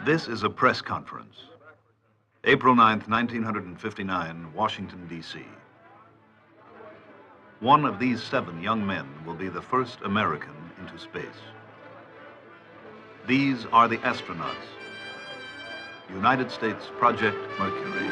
This is a press conference. April 9th, 1959, Washington, D.C. One of these 7 young men will be the first American into space. These are the astronauts. United States Project Mercury.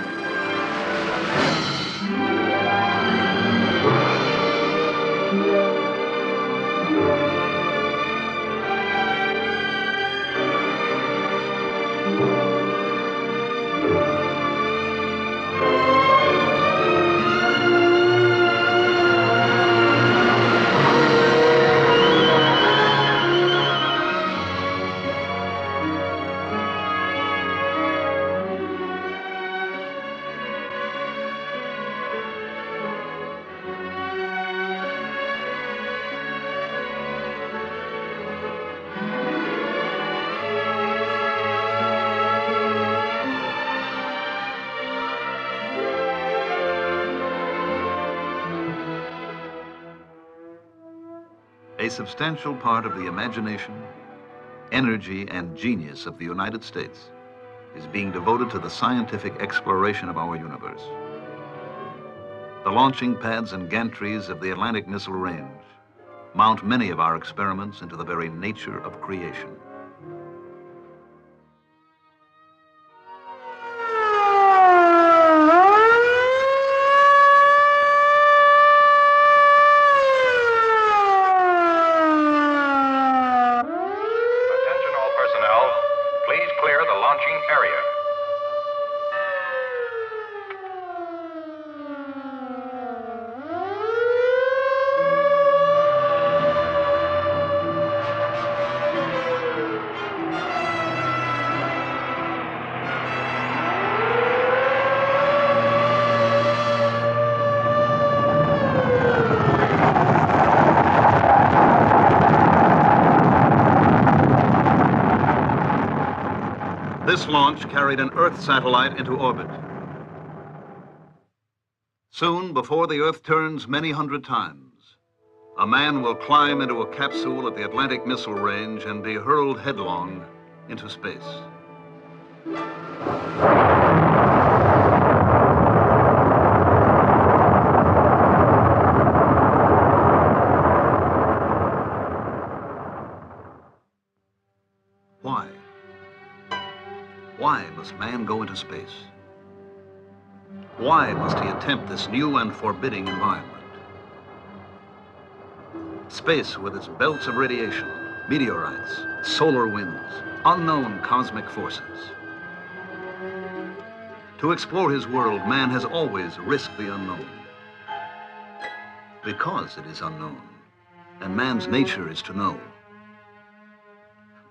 A substantial part of the imagination, energy, and genius of the United States is being devoted to the scientific exploration of our universe. The launching pads and gantries of the Atlantic Missile Range mount many of our experiments into the very nature of creation. This launch carried an Earth satellite into orbit. Soon, before the Earth turns many hundred times, a man will climb into a capsule at the Atlantic Missile Range and be hurled headlong into space. Why? Why must man go into space? Why must he attempt this new and forbidding environment? Space with its belts of radiation, meteorites, solar winds, unknown cosmic forces. To explore his world, man has always risked the unknown. Because it is unknown, and man's nature is to know.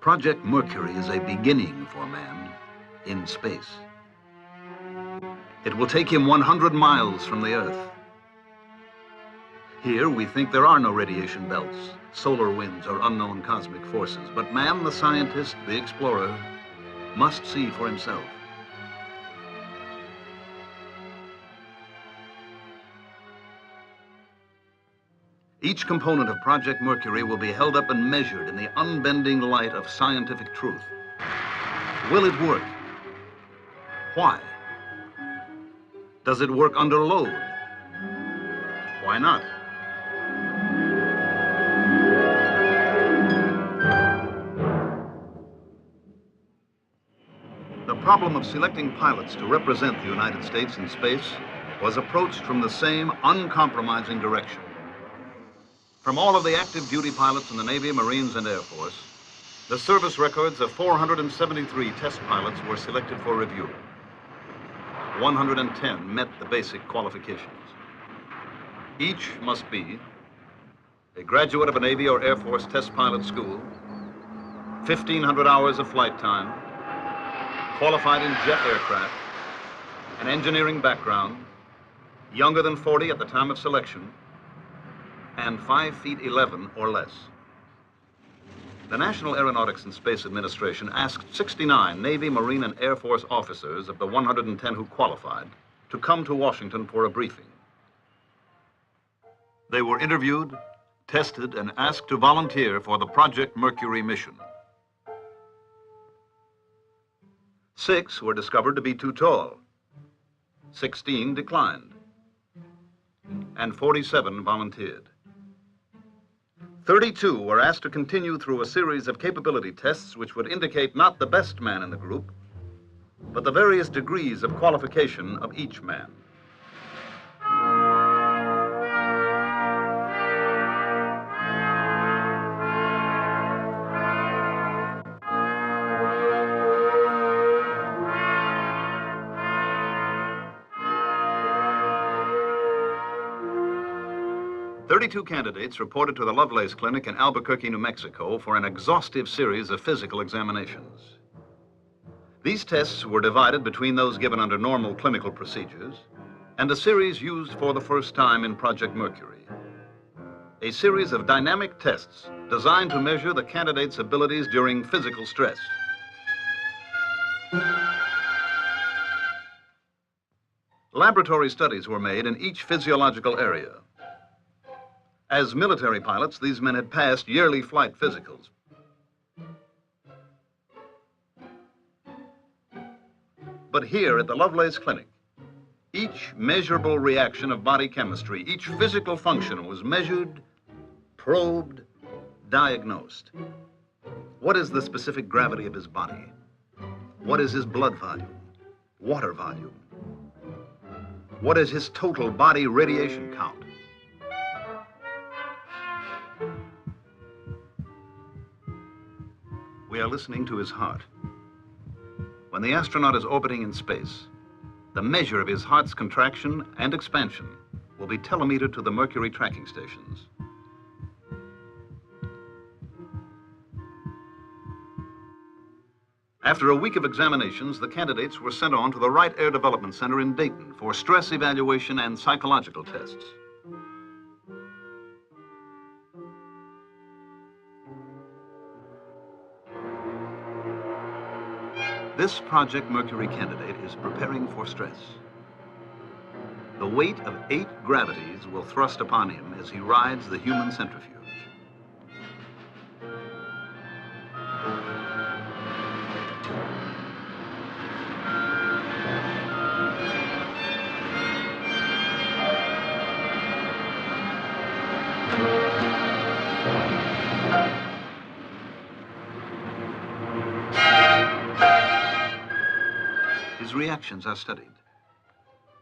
Project Mercury is a beginning for man in space. It will take him 100 miles from the Earth. Here, we think there are no radiation belts, solar winds, or unknown cosmic forces. But man, the scientist, the explorer, must see for himself. Each component of Project Mercury will be held up and measured in the unbending light of scientific truth. Will it work? Why? Does it work under load? Why not? The problem of selecting pilots to represent the United States in space was approached from the same uncompromising direction. From all of the active duty pilots in the Navy, Marines, and Air Force, the service records of 473 test pilots were selected for review. 110 met the basic qualifications. Each must be a graduate of a Navy or Air Force test pilot school, 1,500 hours of flight time, qualified in jet aircraft, an engineering background, younger than 40 at the time of selection, and 5 feet 11 or less. The National Aeronautics and Space Administration asked 69 Navy, Marine, and Air Force officers of the 110 who qualified to come to Washington for a briefing. They were interviewed, tested, and asked to volunteer for the Project Mercury mission. 6 were discovered to be too tall. 16 declined. And 47 volunteered. 32 were asked to continue through a series of capability tests which would indicate not the best man in the group, but the various degrees of qualification of each man. "32 candidates reported to the Lovelace Clinic in Albuquerque, New Mexico for an exhaustive series of physical examinations. These tests were divided between those given under normal clinical procedures and a series used for the first time in Project Mercury. A series of dynamic tests designed to measure the candidates' abilities during physical stress. Laboratory studies were made in each physiological area. As military pilots, these men had passed yearly flight physicals. But here at the Lovelace Clinic, each measurable reaction of body chemistry, each physical function was measured, probed, diagnosed. What is the specific gravity of his body? What is his blood volume, water volume? What is his total body radiation count? We are listening to his heart. When the astronaut is orbiting in space, the measure of his heart's contraction and expansion will be telemetered to the Mercury tracking stations. After a week of examinations, the candidates were sent on to the Wright Air Development Center in Dayton for stress evaluation and psychological tests. This Project Mercury candidate is preparing for stress. The weight of 8 gravities will thrust upon him as he rides the human centrifuge. His reactions are studied.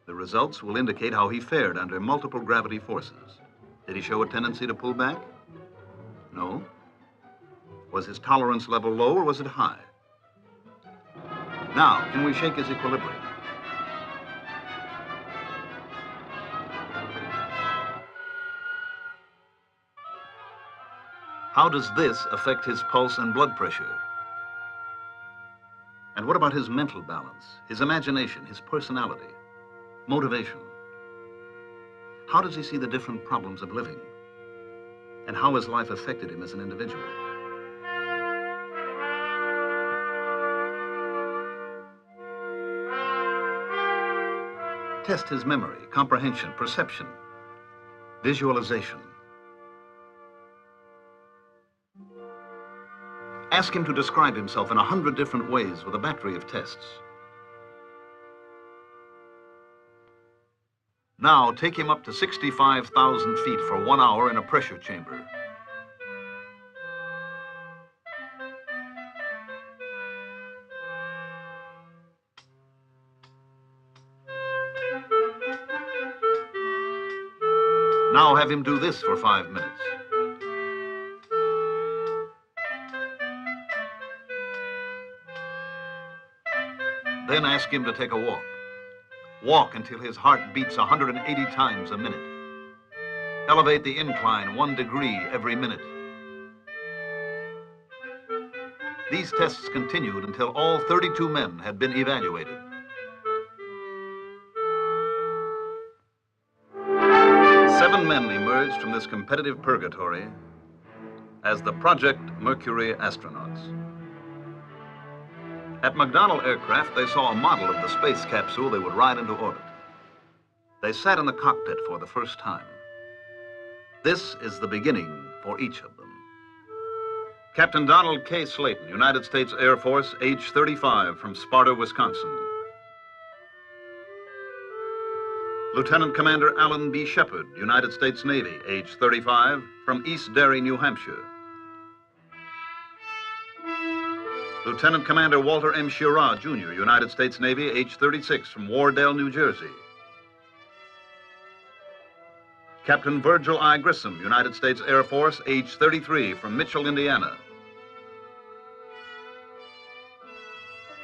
The results will indicate how he fared under multiple gravity forces. Did he show a tendency to pull back? No. Was his tolerance level low or was it high? Now, can we shake his equilibrium? How does this affect his pulse and blood pressure? And what about his mental balance, his imagination, his personality, motivation? How does he see the different problems of living? And how has life affected him as an individual? Test his memory, comprehension, perception, visualization. Ask him to describe himself in 100 different ways with a battery of tests. Now, take him up to 65,000 feet for 1 hour in a pressure chamber. Now have him do this for 5 minutes. Then ask him to take a walk. Walk until his heart beats 180 times a minute. Elevate the incline 1 degree every minute. These tests continued until all 32 men had been evaluated. Seven men emerged from this competitive purgatory as the Project Mercury astronauts. At McDonnell Aircraft, they saw a model of the space capsule they would ride into orbit. They sat in the cockpit for the first time. This is the beginning for each of them. Captain Donald K. Slayton, United States Air Force, age 35, from Sparta, Wisconsin. Lieutenant Commander Alan B. Shepard, United States Navy, age 35, from East Derry, New Hampshire. Lieutenant Commander Walter M. Schirra, Jr., United States Navy, age 36, from Wardell, New Jersey. Captain Virgil I. Grissom, United States Air Force, age 33, from Mitchell, Indiana.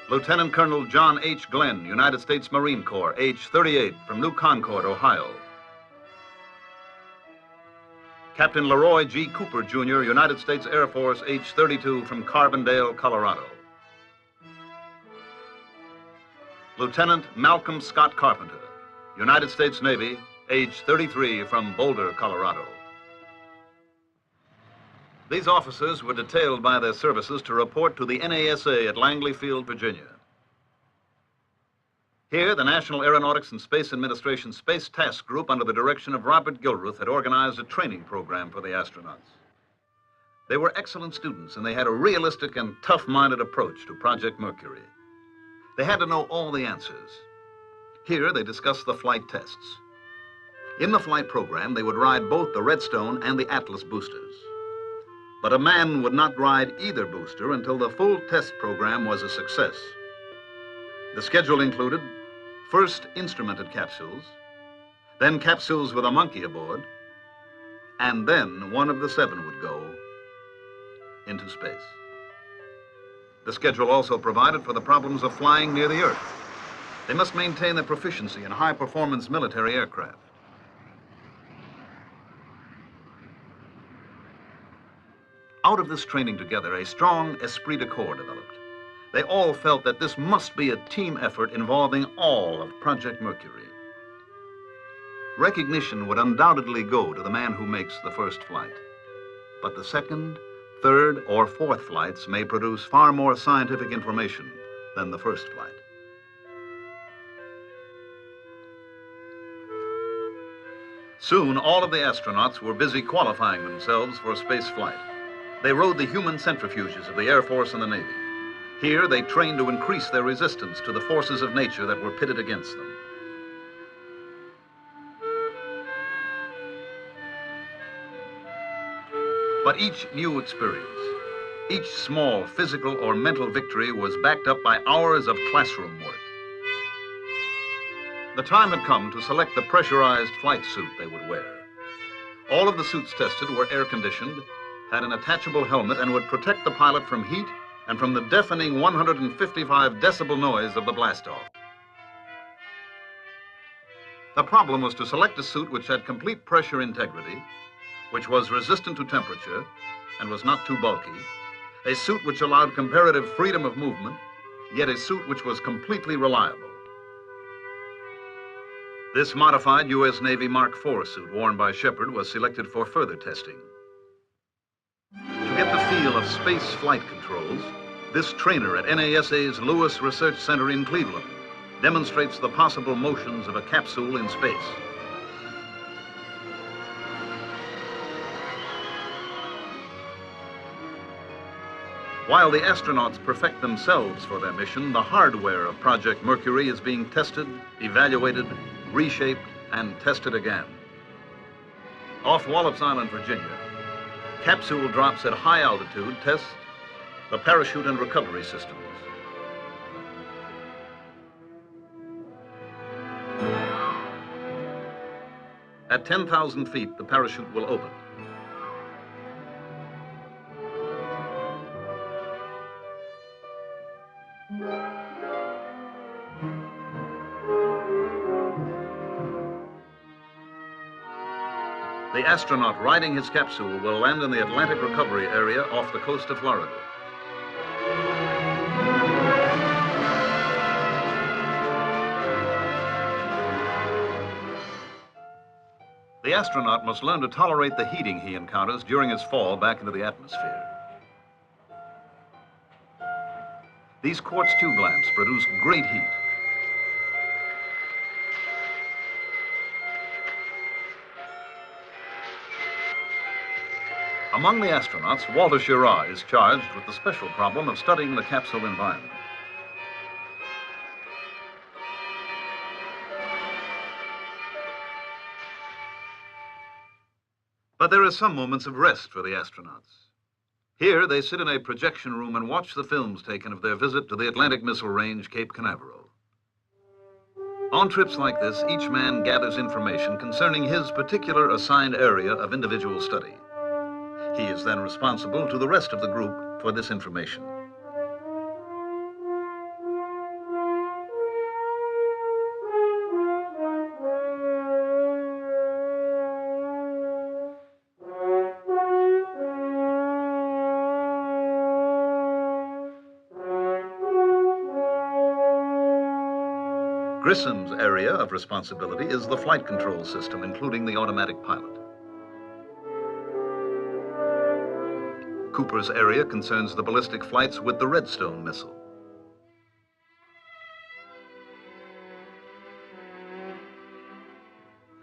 Lieutenant Colonel John H. Glenn, United States Marine Corps, age 38, from New Concord, Ohio. Captain Leroy G. Cooper, Jr., United States Air Force, age 32, from Carbondale, Colorado. Lieutenant Malcolm Scott Carpenter, United States Navy, age 33, from Boulder, Colorado. These officers were detailed by their services to report to the NASA at Langley Field, Virginia. Here, the National Aeronautics and Space Administration Space Task Group, under the direction of Robert Gilruth, had organized a training program for the astronauts. They were excellent students, and they had a realistic and tough-minded approach to Project Mercury. They had to know all the answers. Here, they discussed the flight tests. In the flight program, they would ride both the Redstone and the Atlas boosters. But a man would not ride either booster until the full test program was a success. The schedule included first instrumented capsules, then capsules with a monkey aboard, and then one of the 7 would go into space. The schedule also provided for the problems of flying near the Earth. They must maintain their proficiency in high-performance military aircraft. Out of this training together, a strong esprit de corps developed. They all felt that this must be a team effort involving all of Project Mercury. Recognition would undoubtedly go to the man who makes the first flight. But the second, third, or fourth flights may produce far more scientific information than the first flight. Soon, all of the astronauts were busy qualifying themselves for space flight. They rode the human centrifuges of the Air Force and the Navy. Here, they trained to increase their resistance to the forces of nature that were pitted against them. But each new experience, each small physical or mental victory was backed up by hours of classroom work. The time had come to select the pressurized flight suit they would wear. All of the suits tested were air-conditioned, had an attachable helmet, and would protect the pilot from heat and from the deafening 155 decibel noise of the blastoff. The problem was to select a suit which had complete pressure integrity, which was resistant to temperature and was not too bulky, a suit which allowed comparative freedom of movement, yet a suit which was completely reliable. This modified U.S. Navy Mark IV suit worn by Shepard was selected for further testing. To get the feel of space flight controls, this trainer at NASA's Lewis Research Center in Cleveland demonstrates the possible motions of a capsule in space. While the astronauts perfect themselves for their mission, the hardware of Project Mercury is being tested, evaluated, reshaped, and tested again. Off Wallops Island, Virginia, capsule drops at high altitude test the parachute and recovery systems. At 10,000 feet, the parachute will open. The astronaut riding his capsule will land in the Atlantic recovery area off the coast of Florida. The astronaut must learn to tolerate the heating he encounters during his fall back into the atmosphere. These quartz tube lamps produce great heat. Among the astronauts, Walter Schirra is charged with the special problem of studying the capsule environment. But there are some moments of rest for the astronauts. Here, they sit in a projection room and watch the films taken of their visit to the Atlantic Missile Range, Cape Canaveral. On trips like this, each man gathers information concerning his particular assigned area of individual study. He is then responsible to the rest of the group for this information. Grissom's area of responsibility is the flight control system, including the automatic pilot. Cooper's area concerns the ballistic flights with the Redstone missile.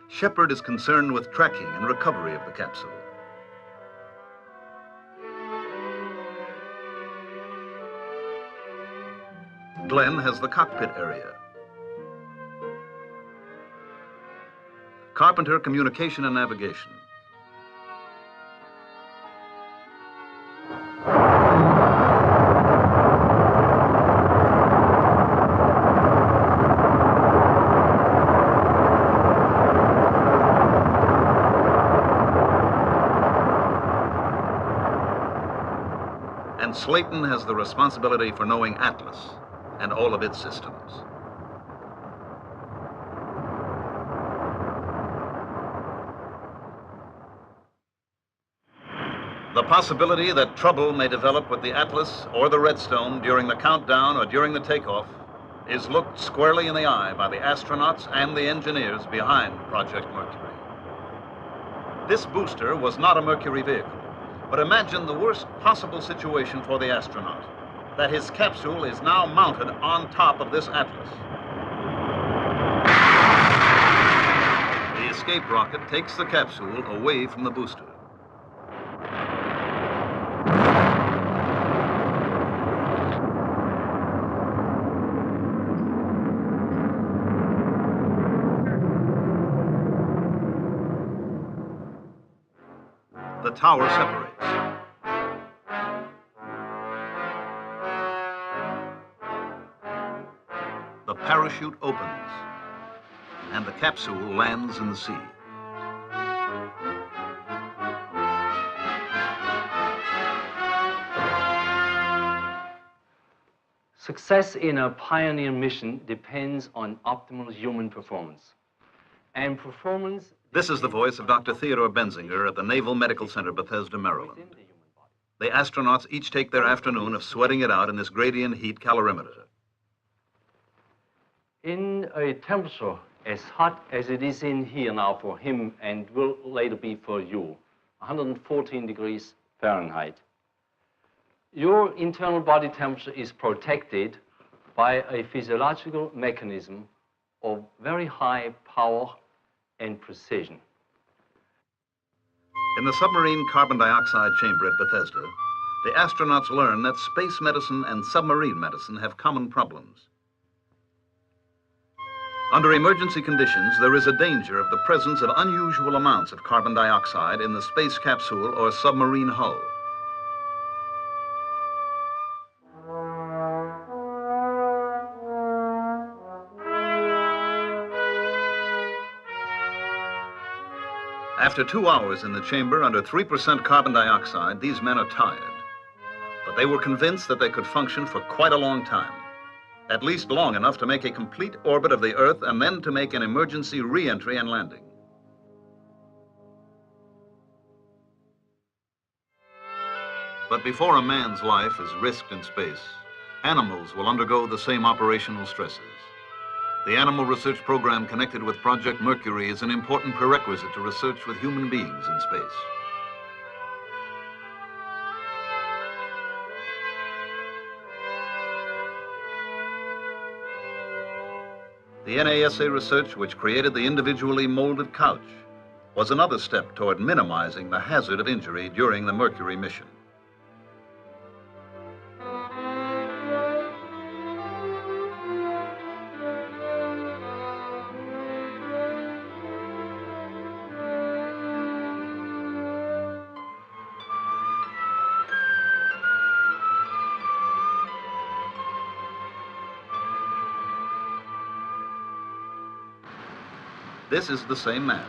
Shepard is concerned with tracking and recovery of the capsule. Glenn has the cockpit area. Carpenter, communication and navigation. And Slayton has the responsibility for knowing Atlas and all of its systems. The possibility that trouble may develop with the Atlas or the Redstone during the countdown or during the takeoff is looked squarely in the eye by the astronauts and the engineers behind Project Mercury. This booster was not a Mercury vehicle, but imagine the worst possible situation for the astronaut, that his capsule is now mounted on top of this Atlas. The escape rocket takes the capsule away from the booster. The tower separates. The parachute opens, and the capsule lands in the sea. Success in a pioneer mission depends on optimal human performance. And performance... This is the voice of Dr. Theodore Benzinger at the Naval Medical Center, Bethesda, Maryland. The astronauts each take their afternoon of sweating it out in this gradient heat calorimeter. In a temperature as hot as it is in here now for him and will later be for you, 114 degrees Fahrenheit, your internal body temperature is protected by a physiological mechanism of very high power and precision. In the submarine carbon dioxide chamber at Bethesda, the astronauts learn that space medicine and submarine medicine have common problems. Under emergency conditions, there is a danger of the presence of unusual amounts of carbon dioxide in the space capsule or submarine hull. After 2 hours in the chamber under 3% carbon dioxide, these men are tired. But they were convinced that they could function for quite a long time. At least long enough to make a complete orbit of the Earth and then to make an emergency re-entry and landing. But before a man's life is risked in space, animals will undergo the same operational stresses. The animal research program connected with Project Mercury is an important prerequisite to research with human beings in space. The NASA research which created the individually molded couch was another step toward minimizing the hazard of injury during the Mercury mission. This is the same man,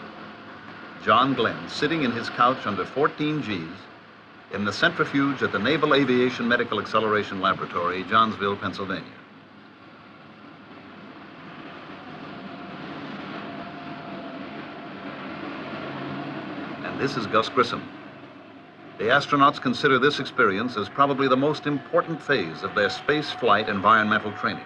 John Glenn, sitting in his couch under 14 Gs in the centrifuge at the Naval Aviation Medical Acceleration Laboratory, Johnsville, Pennsylvania. And this is Gus Grissom. The astronauts consider this experience as probably the most important phase of their space flight environmental training.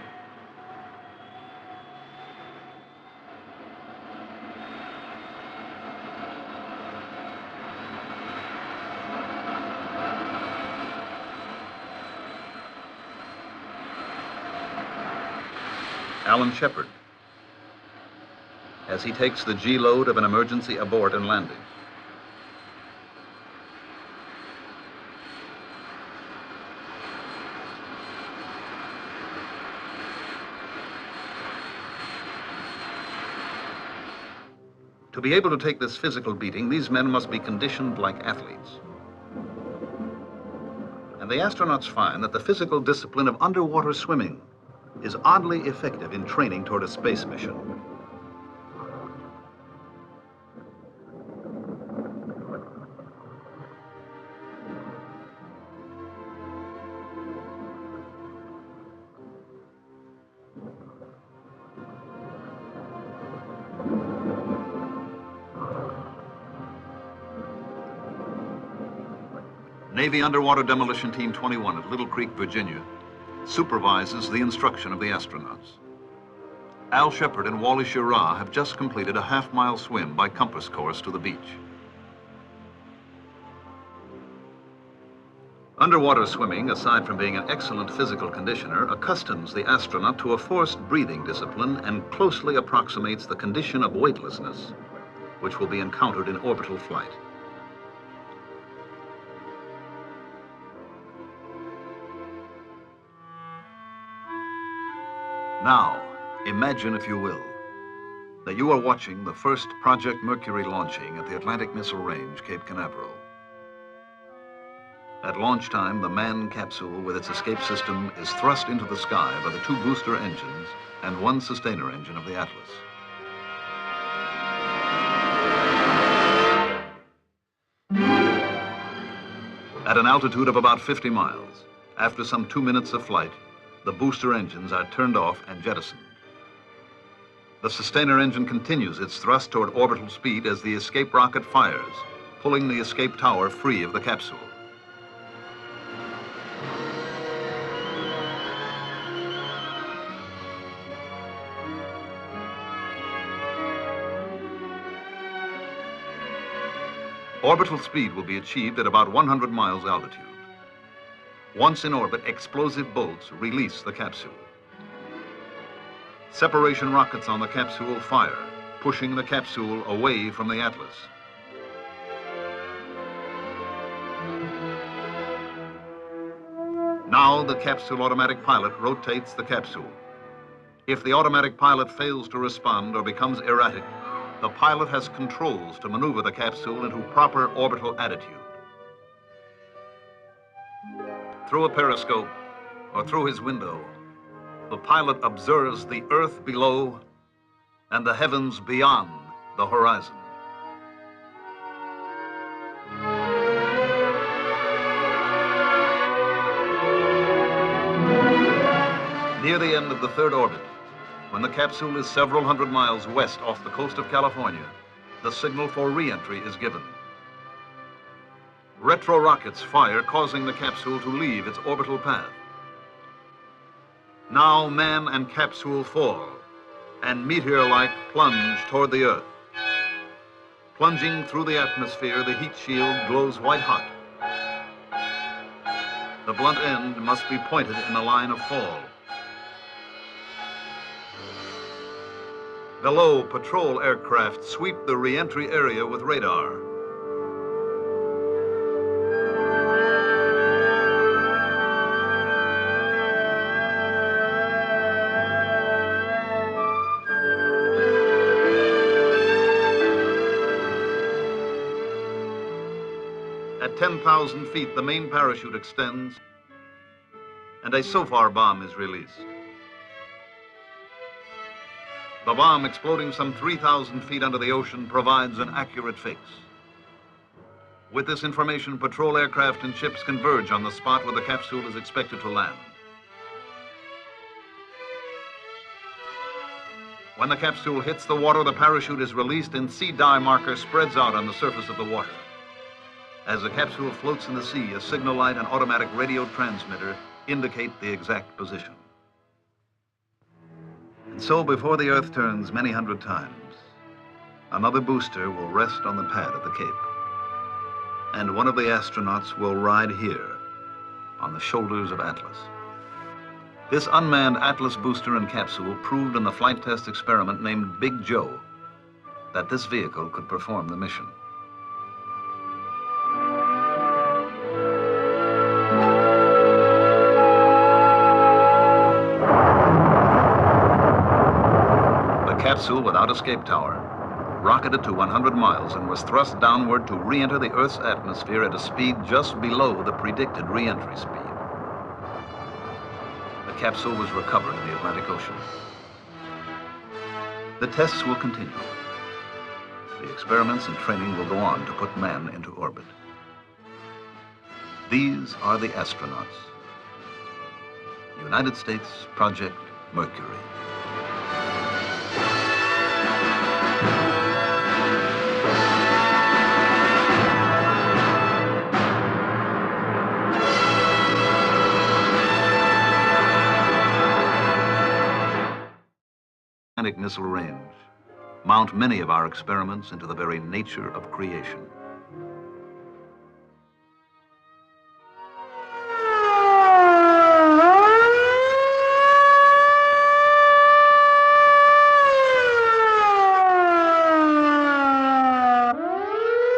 Alan Shepard, as he takes the G-load of an emergency abort and landing. To be able to take this physical beating, these men must be conditioned like athletes. And the astronauts find that the physical discipline of underwater swimming is oddly effective in training toward a space mission. Navy Underwater Demolition Team 21 at Little Creek, Virginia, supervises the instruction of the astronauts. Al Shepard and Wally Schirra have just completed a half-mile swim by compass course to the beach. Underwater swimming, aside from being an excellent physical conditioner, accustoms the astronaut to a forced breathing discipline and closely approximates the condition of weightlessness, which will be encountered in orbital flight. Now, imagine, if you will, that you are watching the first Project Mercury launching at the Atlantic Missile Range, Cape Canaveral. At launch time, the manned capsule with its escape system is thrust into the sky by the 2 booster engines and 1 sustainer engine of the Atlas. At an altitude of about 50 miles, after some 2 minutes of flight, the booster engines are turned off and jettisoned. The sustainer engine continues its thrust toward orbital speed as the escape rocket fires, pulling the escape tower free of the capsule. Orbital speed will be achieved at about 100 miles altitude. Once in orbit, explosive bolts release the capsule. Separation rockets on the capsule fire, pushing the capsule away from the Atlas. Now the capsule automatic pilot rotates the capsule. If the automatic pilot fails to respond or becomes erratic, the pilot has controls to maneuver the capsule into proper orbital attitude. Through a periscope or through his window, the pilot observes the Earth below and the heavens beyond the horizon. Near the end of the 3rd orbit, when the capsule is several hundred miles west off the coast of California, the signal for re-entry is given. Retro rockets fire, causing the capsule to leave its orbital path. Now man and capsule fall, and meteor-like plunge toward the Earth. Plunging through the atmosphere, the heat shield glows white hot. The blunt end must be pointed in the line of fall. Below, patrol aircraft sweep the re-entry area with radar. At 10,000 feet, the main parachute extends, and a SOFAR bomb is released. The bomb, exploding some 3,000 feet under the ocean, provides an accurate fix. With this information, patrol aircraft and ships converge on the spot where the capsule is expected to land. When the capsule hits the water, the parachute is released and sea dye marker spreads out on the surface of the water. As the capsule floats in the sea, a signal light and automatic radio transmitter indicate the exact position. And so, before the Earth turns many hundred times, another booster will rest on the pad at the Cape. And one of the astronauts will ride here on the shoulders of Atlas. This unmanned Atlas booster and capsule proved in the flight test experiment named Big Joe that this vehicle could perform the mission. Capsule without escape tower rocketed to 100 miles and was thrust downward to re-enter the Earth's atmosphere at a speed just below the predicted re-entry speed. The capsule was recovered in the Atlantic Ocean. The tests will continue. The experiments and training will go on to put man into orbit. These are the astronauts. United States Project Mercury. Missile range mount many of our experiments into the very nature of creation.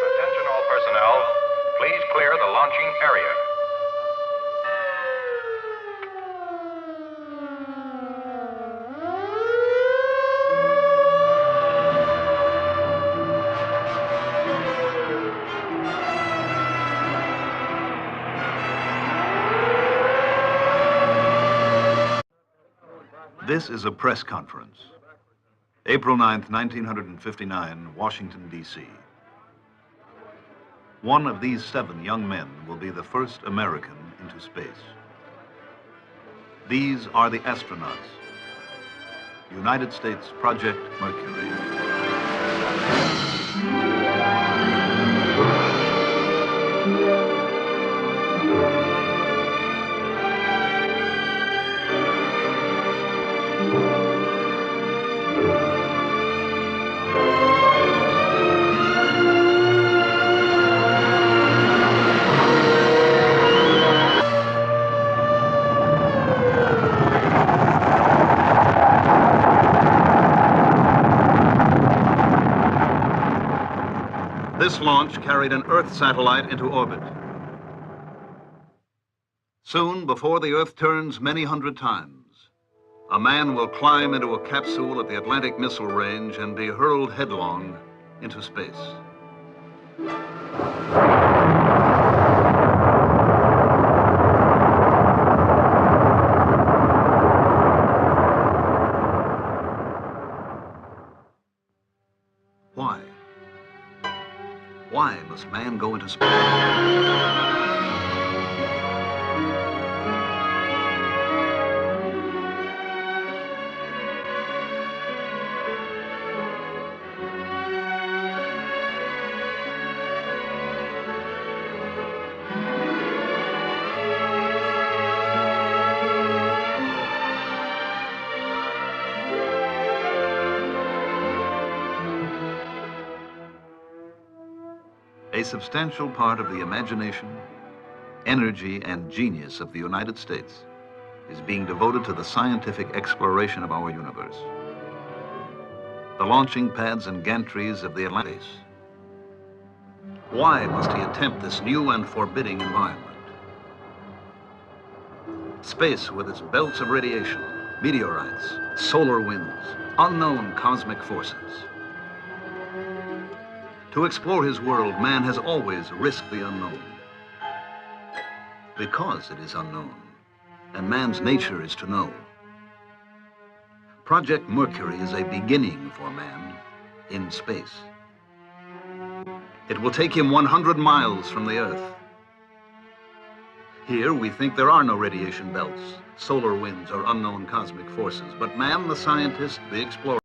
Attention all personnel, please clear the launching area. This is a press conference. April 9th, 1959, Washington, D.C. One of these 7 young men will be the first American into space. These are the astronauts. United States Project Mercury. This launch carried an Earth satellite into orbit. Soon, before the Earth turns many hundred times, a man will climb into a capsule at the Atlantic Missile Range and be hurled headlong into space. Why? Why must man go into space? A substantial part of the imagination, energy, and genius of the United States is being devoted to the scientific exploration of our universe. the launching pads and gantries of the Atlantis. Why must he attempt this new and forbidding environment? Space, with its belts of radiation, meteorites, solar winds, unknown cosmic forces. To explore his world, man has always risked the unknown. Because it is unknown, and man's nature is to know. Project Mercury is a beginning for man in space. It will take him 100 miles from the Earth. Here, we think there are no radiation belts, solar winds, or unknown cosmic forces, but man, the scientist, the explorer,